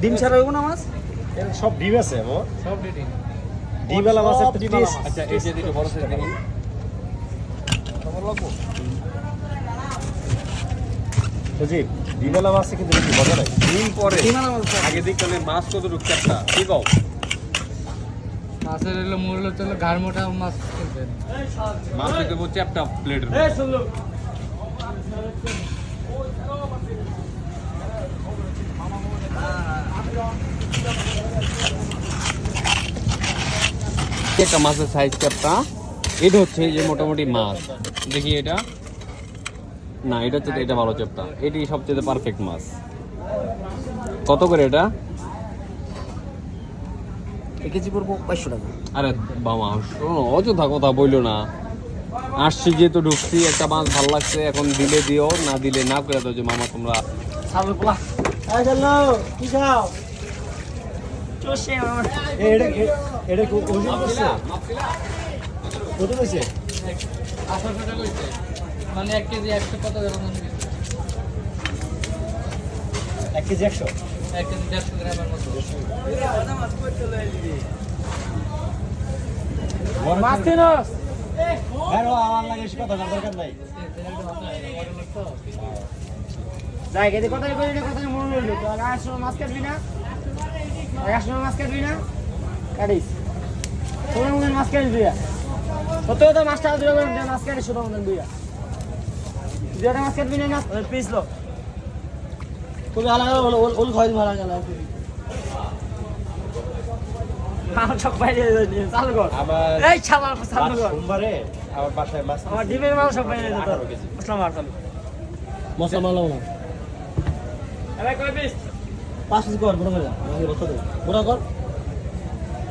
ডিম ছাড়া হইব না মাছ? এর সব ডিম আছে আমার সব ডিম। ডিমওয়ালা মাছের সব ডিমওয়ালা টেস্ট। মাছ। আচ্ছা এই যে দুটো বড় সাইজ দেখুন। সজীব ডিমওয়ালা মাছে কিন্তু বেশি মজা নাই। ডিম পরে ডিমওয়ালা মাছ। আগে দেখতে হলে মাছ কত রূপ একটা কি কও? মাছের হলো মূল্য তো হলো ঘাড় মোটা মাছ কিনবেন। মাছ দিতে বলছে একটা প্লেটের একটা মাছের সাইজ একটা এটা হচ্ছে এই যে মোটামুটি মাছ দেখি এটা না এটা হচ্ছে এটা ভালো চ্যাপটা এটি সবচেয়ে পারফেক্ট মাছ কত করে এটা 1 কেজি পড়বো 500 টাকা। আরে বাবা শোনো অযথা কথা বইলো না আসছি যেহেতু ঢুকছি একটা মাছ ভালো লাগছে এখন দিলে দিও না দিলে না করে দাও যে মামা তোমরা সামনে পোলা। আয় চলো কি খাও? চোষে আমার। এটা কি ওজন করছে? কত হয়েছে? 1800 টাকা হইছে। মানে 1 কেজি 100 কত গ্রাম হবে? 1 কেজি 100। 1 কেজি 150 গ্রামের মতো। মাছ তিনস। হ্যাঁ আমার লাগে বেশি কথা দরকার নাই। যাই গেতে কথা কই না কথা মনে হইলো তো আর আসলে মাছ কাটবি না? আসলে মাছ কাটবি না? কাটিস। তোমরা মনে মাছ কাটবি না? সত্য কথা মাছটা দিলে মাছ কাটিস তোমরা মনে দুইয়া। দুইটা মাছ কাটবি না মাছ পিস লো। তুমি আলাদা ওল খাই মারা গেল আমার সব বাইরে চালু কর আমার এই ছালার চালু কর সোমবারে আমার বাসায় মাছ আমার ডিমের মাল সব বাইরে যেত 18 কেজি। মশলা মার চালু মশলা মালাও এবার কই পিস 5 কেজি কর বড় করে বড় কর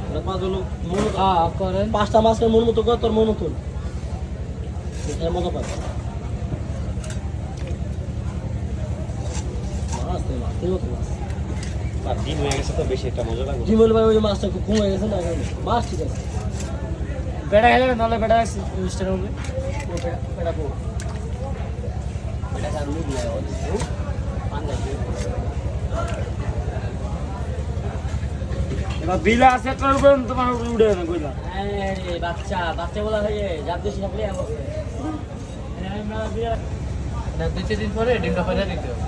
এটা 5 হলো মন করেন 5টা মাছের মন মতো কর তোর মন মতো এর মতো পাস মাছ তো মাছ তেল তো মাছ আর দিন হয়ে গেছে তো বেশি একটা মজা লাগবে ডিমল ভাই ওই মাছটা খুব কম হয়ে গেছে না মাছ ঠিক আছে বেড়া গেলে নালে বেড়া স্টার হবে ও বেড়া কো বেড়া কার লুক না পান্ডা এবার বিলা আছে তোর উপর তোমার উড়ে না কইলা আরে বাচ্চা বাচ্চা বলা হয়ে জাত দেশি থাকলে এমন না 2 দিন পরে ডিমটা ফেলে দিতে হবে।